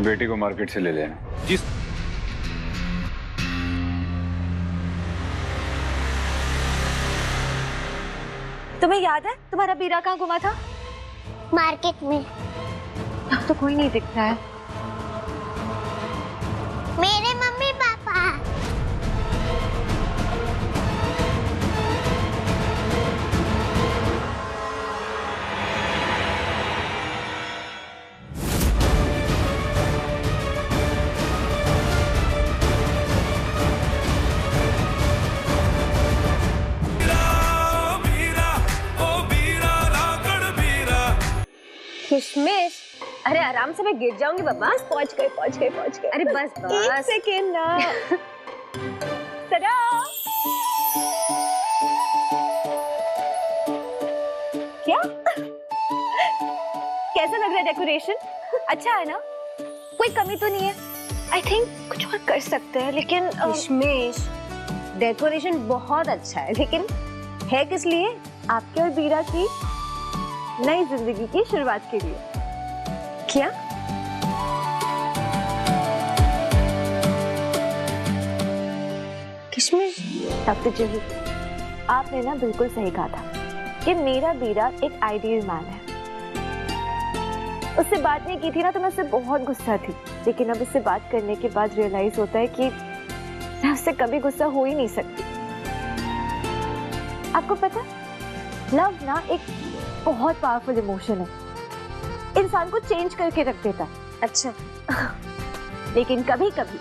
बेटी को मार्केट से ले लेना। जी। तुम्हें याद है तुम्हारा बीरा कहाँ घुमा था? मार्केट में। अब तो कोई नहीं दिख रहा है। मेरे मम्मी पापा। किशमिश, अरे आराम से, मैं गिर जाऊंगी बाबा। पहुंच गए। अरे बस एक सेकेंड ना। सदा। क्या? कैसा लग रहा है डेकोरेशन? अच्छा है ना? कोई कमी तो नहीं है? आई थिंक कुछ और कर सकते हैं, लेकिन किशमिश, डेकोरेशन बहुत अच्छा है, लेकिन है किस लिए? आपके और बीरा की नई जिंदगी की शुरुआत के लिए। क्या? किशमिश, डॉक्टर जही, आपने ना बिल्कुल सही कहा था कि मेरा बीरा एक आइडियल मैन है। उससे बात नहीं की थी ना तो मैं उससे बहुत गुस्सा थी, लेकिन अब उससे बात करने के बाद रियलाइज होता है कि मैं उससे कभी गुस्सा हो ही नहीं सकती। आपको पता है, लव ना एक बहुत पावरफुल इमोशन है, इंसान को चेंज करके रख देता है। अच्छा। लेकिन कभी कभी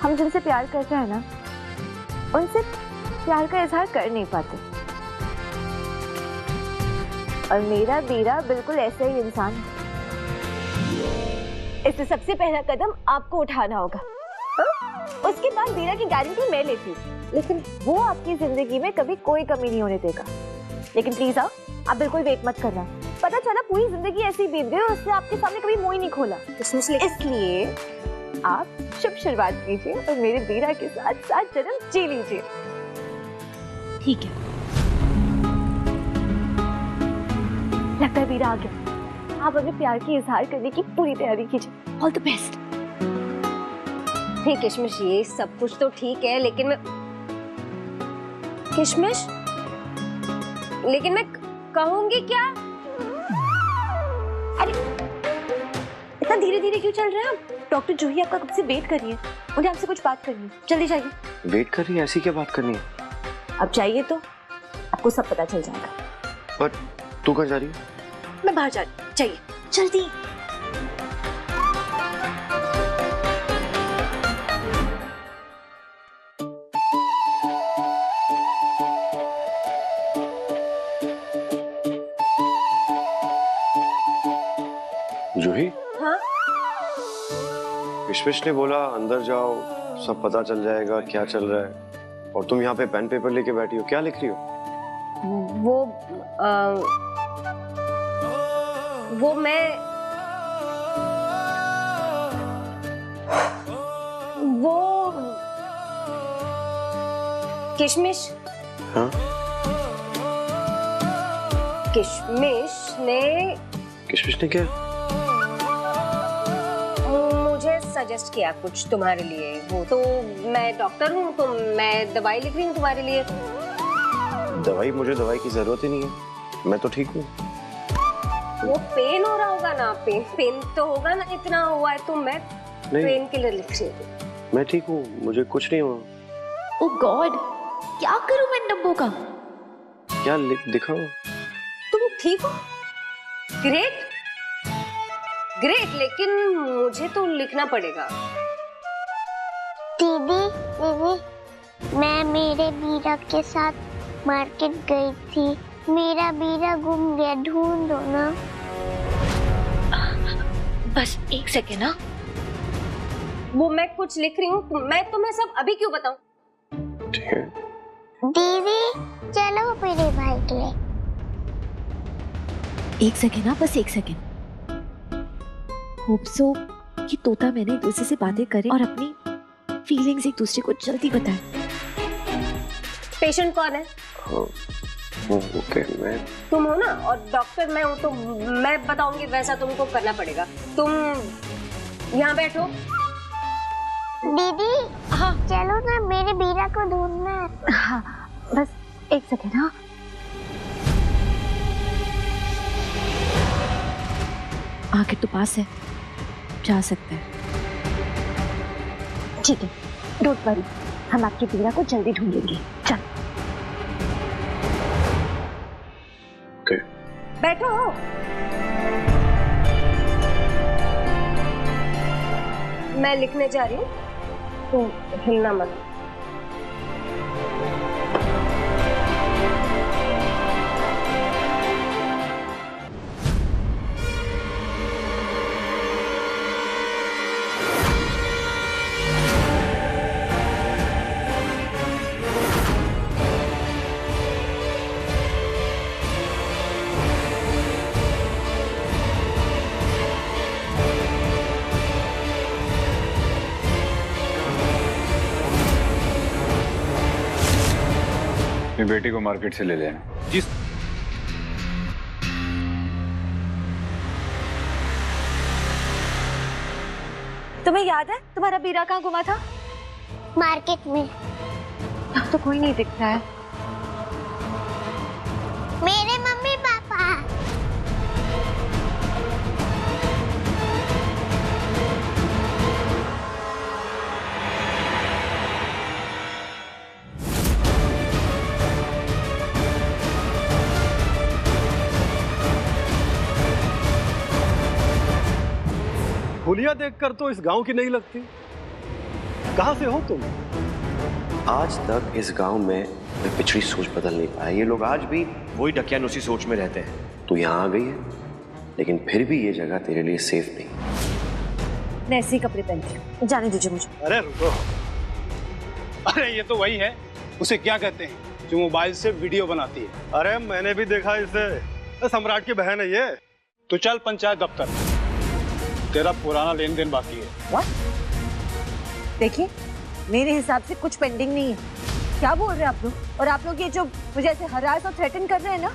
हम जिनसे प्यार करते हैं ना, उनसे प्यार का इजहार कर नहीं पाते। और मेरा बीरा बिल्कुल ऐसा ही इंसान है। इससे सबसे पहला कदम आपको उठाना होगा। उसके बाद बीरा की गारंटी मैं लेती हूँ, लेकिन वो आपकी जिंदगी में कभी कोई कमी नहीं होने देगा। लेकिन प्लीज आप बिल्कुल वेट मत करना। पता चला पूरी जिंदगी ऐसी बीत गई और उसने आपके सामने कभी मुंह ही नहीं खोला। इसलिए आप शुभ शुरुआत कीजिए और मेरे बीरा के साथ 7 जन्म जी लीजिए। ठीक है। लगता है बीरा आ गया। आप अपने प्यार की इजहार करने की पूरी तैयारी कीजिए। All the best. ठीक किशमिश, ये सब कुछ तो ठीक है, लेकिन मैं किशमिश, लेकिन मैं कहूंगी क्या? अरे इतना धीरे धीरे क्यों चल रहे हैं आप? डॉक्टर जूही आपका कब से वेट कर रही है, उन्हें आपसे कुछ बात करनी है। जल्दी जाइए। वेट कर रही है? ऐसी क्या बात करनी है? अब चाहिए तो आपको सब पता चल जाएगा। पर तू कहाँ जा रही है? मैं बाहर जा रही हूँ, चाहिए जल्दी। जूही, हाँ? किशमिश ने बोला अंदर जाओ, सब पता चल जाएगा क्या चल रहा है, और तुम यहाँ पे पेन पेपर लेके बैठी हो, क्या लिख रही हो? वो मैं किशमिश, हाँ? किशमिश ने क्या? मुझे सजेस्ट किया कुछ तुम्हारे लिए। वो तो मैं डॉक्टर हूँ, तो मैं दवाई लिख रही हूँ तुम्हारे लिए। दवाई? मुझे दवाई की जरूरत ही नहीं है, मैं तो ठीक हूँ। वो पेन हो रहा होगा ना, पेन तो होगा ना, इतना हुआ है तो मैं पेन के लिए लिख रही हूँ। मैं ठीक हूँ, मुझे कुछ नहीं हुआ। ओह गॉड, क्या करूं मैं डब्बों का? क्या दिखाओ? तुम ठीक हो? ग्रेट ग्रेट, लेकिन मुझे तो लिखना पड़ेगा। दीदी, मैं मेरे बीरा के साथ मार्केट गई थी, मेरा बीरा गुम गया, ढूंढो ना। बस एक सेकेंड ना। वो मैं कुछ लिख रही हूँ, मैं तुम्हें सब अभी क्यों बताऊं? ठीक है। दीदी चलो मेरे भाई के लिए। एक सेकेंड ना, बस एक सेकेंड। होप सो कि तोता मैंने एक दूसरे से बातें करें और अपनी फीलिंग्स एक दूसरे को जल्दी बताएं। पेशेंट कौन है? ओके, मैं। तुम हो ना, और डॉक्टर मैं हूँ, तो मैं बताऊंगी वैसा तुमको करना पड़ेगा। तुम यहाँ बैठो। दीदी हाँ चलो ना, मेरे बीरा को ढूंढना है। हाँ बस एक सेकेंड। हाँ आगे तो पास है, जा सकते हैं। ठीक है, डोंट वरी, हम आपके बीरा को जल्दी ढूंढेंगे। चल बैठो। मैं लिखने जा रही हूँ, तुम हिलना मत। अपनी बेटी को मार्केट से ले लेना। जी। तुम्हें याद है तुम्हारा बीरा कहाँ गुमा था? मार्केट में। अब तो कोई नहीं दिख रहा है। मेरे मम्मी पापा। हुलिया देखकर तो इस गांव की नहीं लगती। कहां से हो तुम? आज तक इस गांव में मैं पिछड़ी सोच बदल नहीं पाया। ये लोग आज भी वही ढकियानुसी सोच में रहते हैं। तू यहाँ आ गई है, लेकिन फिर भी ये जगह तेरे लिए सेफ नहीं। मैं ऐसे ही कपड़े पहनती हूँ, जाने दीजिए मुझे। अरे रुको, अरे ये तो वही है, उसे क्या कहते हैं जो मोबाइल से वीडियो बनाती है। अरे मैंने भी देखा इसे, सम्राट की बहन है ये। तो चल पंचायत दफ्तर, तेरा पुराना लेन देन बाकी है। What? देखिए मेरे हिसाब से कुछ पेंडिंग नहीं है। क्या बोल रहे हैं आप लोग? और आप लोग ये जो मुझे ऐसे हरास और थ्रेटन कर रहे हैं ना,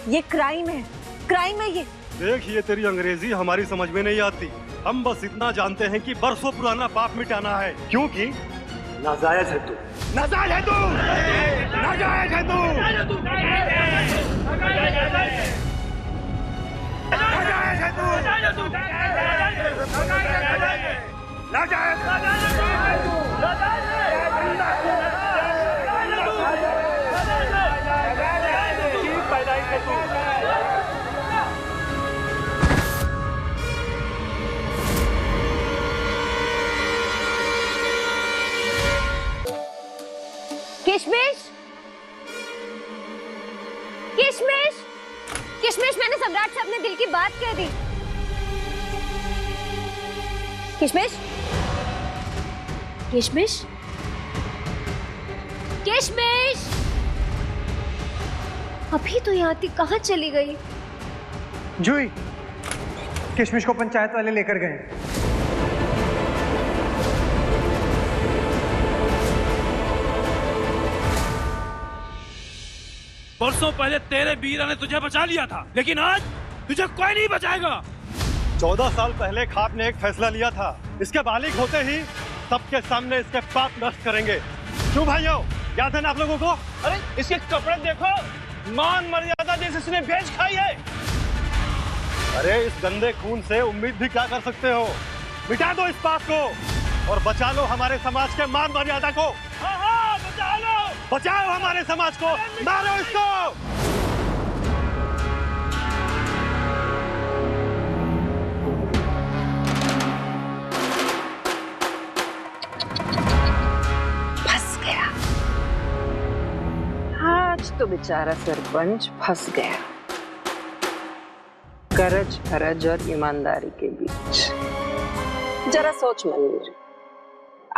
ये क्राइम है, क्राइम है ये। देख, ये तेरी अंग्रेजी हमारी समझ में नहीं आती। हम बस इतना जानते हैं कि बरसों पुराना पाप मिटाना है, क्योंकि नाजायज है तू। नाजायज है तू, नाजायज है तू, नाजायज है तू, किशमिश, किशमिश, किशमिश, मैंने सम्राट से अपने दिल की बात कह दी। किशमिश, किशमिश, किशमिश, अभी तो यहाँ थी, कहाँ चली गई? जूही, किशमिश को पंचायत वाले लेकर गए। परसों पहले तेरे बीरा ने तुझे बचा लिया था, लेकिन आज तुझे कोई नहीं बचाएगा। 14 साल पहले खाप ने एक फैसला लिया था, इसके बालिग होते ही सबके सामने इसके पाप नष्ट करेंगे। क्यों भाइयों, याद है ना आप लोगों को? अरे इसके कपड़े देखो, मान मर्यादा जैसे इसने बेच खाई है। अरे इस गंदे खून से उम्मीद भी क्या कर सकते हो? मिटा दो इस पाप को और बचा लो हमारे समाज के मान मर्यादा को। हाँ हाँ, बचा लो, बचाओ हमारे समाज को, मारो इसको। फंस गया। आज तो बेचारा सरपंच फंस गया, करज फरज और ईमानदारी के बीच। जरा सोच मंदिर,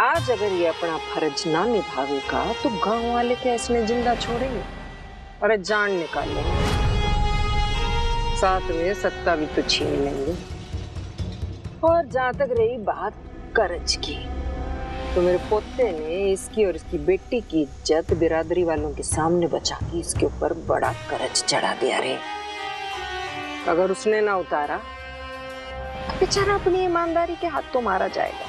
आज अगर ये अपना फर्ज ना निभावेगा तो गांव वाले क्या इसमें जिंदा छोड़ेंगे? अरे जान निकालेंगे, साथ में सत्ता भी तो छीन लेंगे। और जहां तक रही बात करज की, तो मेरे पोते ने इसकी और इसकी बेटी की इज्जत बिरादरी वालों के सामने बचा के इसके ऊपर बड़ा करज चढ़ा दिया रे। अगर उसने ना उतारा तो बेचारा अपनी ईमानदारी के हाथ तो मारा जाएगा।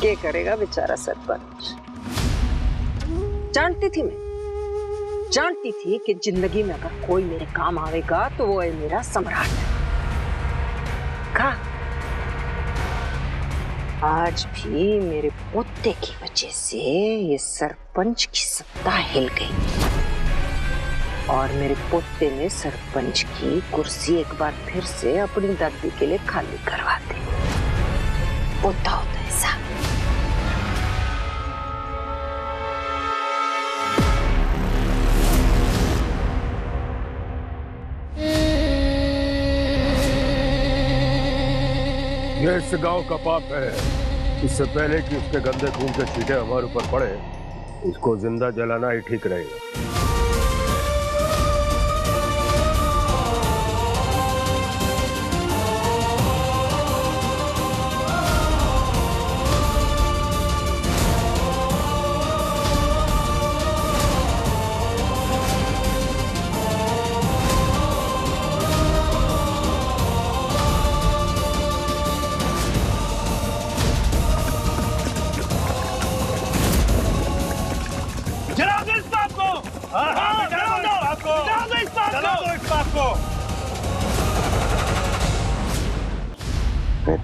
क्या करेगा बेचारा सरपंच। जानती थी कि जिंदगी में अगर कोई मेरे काम आएगा तो वो है मेरा सम्राट। आज भी मेरे पोते की वजह से ये सरपंच की सत्ता हिल गई और मेरे पोते ने सरपंच की कुर्सी एक बार फिर से अपनी दादी के लिए खाली करवा दी। पोता होता है ऐसा। ये इस गांव का पाप है। इससे पहले कि उसके गंदे खून के छींटे हमारे ऊपर पड़े, इसको जिंदा जलाना ही ठीक रहेगा।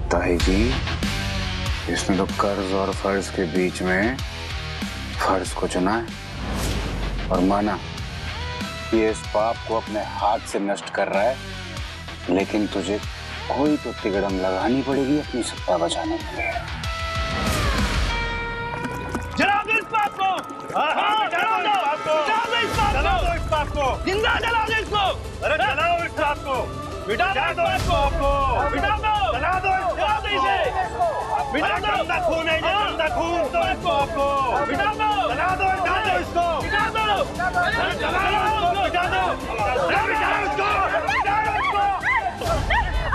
ताई जी, इसने तो कर्ज और फर्ज के बीच में फर्ज को चुना है और माना ये इस पाप को अपने हाथ से नष्ट कर रहा है, लेकिन तुझे कोई तो तिगड़म लगानी पड़ेगी अपनी सत्ता बचाने के लिए। जला दो इस पाप को। जला दो इस पाप को। जिंदा जला दो इसको। अरे जलाओ इस पाप को। मिटा दो इस पाप को। मिटा दो। जला दो इसे। मिटा दो। गंदा खून है ये, गंदा खून तो इसको आपको। मिटा दो। जला दो इसको। मिटा दो। जला दो इसको। मिटा दो।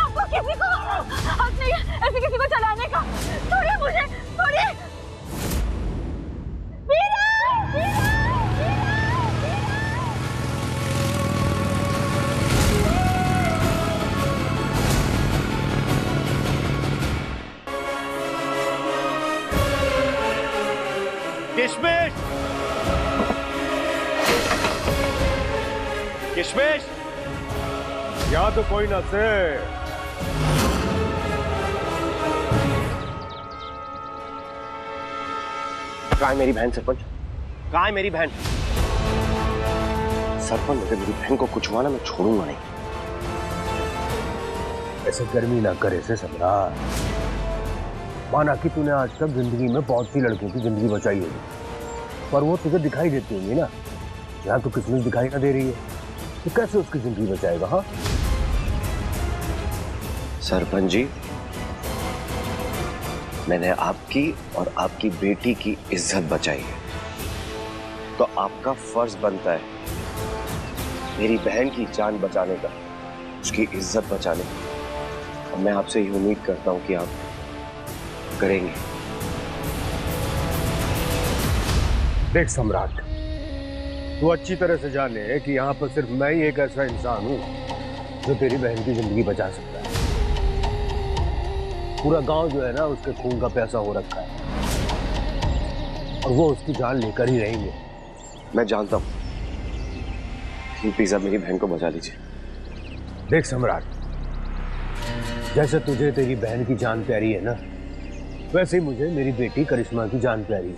आपको किसी को हक नहीं है ऐसे किसी को चलाने का। छोड़िए मुझे, छोड़िए। किशमिश, किशमिश, या तो कोई ना से। कहाँ है मेरी बहन सरपंच? कहाँ है मेरी बहन? सरपंच अगर मेरी बहन को कुछ हुआ ना, मैं छोड़ूंगा नहीं। ऐसे गर्मी ना करे से सम्राट। माना कि तूने आज तक जिंदगी में बहुत सी लड़कियों की जिंदगी बचाई होगी, पर वो तुझे दिखाई देती होंगी ना। यहाँ तो किस्मत दिखाई ना दे रही है, तो कैसे उसकी जिंदगी बचाएगा? हाँ सरपंच जी, मैंने आपकी और आपकी बेटी की इज्जत बचाई है, तो आपका फर्ज बनता है मेरी बहन की जान बचाने का, उसकी इज्जत बचाने का। और मैं आपसे ये उम्मीद करता हूं कि आप करेंगे। देख सम्राट, तू अच्छी तरह से जाने कि यहाँ पर सिर्फ मैं ही एक ऐसा इंसान हूँ जो तेरी बहन की जिंदगी बचा सकता है। पूरा गांव जो है ना, उसके खून का प्यासा हो रखा है और वो उसकी जान लेकर ही रहेंगे। मैं जानता हूँ, प्लीज आप मेरी बहन को बचा लीजिए। देख सम्राट, जैसे तुझे तेरी बहन की जान प्यारी है ना, वैसे ही मुझे मेरी बेटी करिश्मा की जान प्यारी है।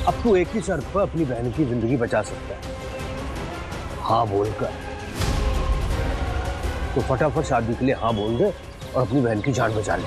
अब तू एक ही शर्त पर अपनी बहन की जिंदगी बचा सकता है, हाँ बोलकर। तो फटाफट शादी के लिए हाँ बोल दे और अपनी बहन की जान बचा ले।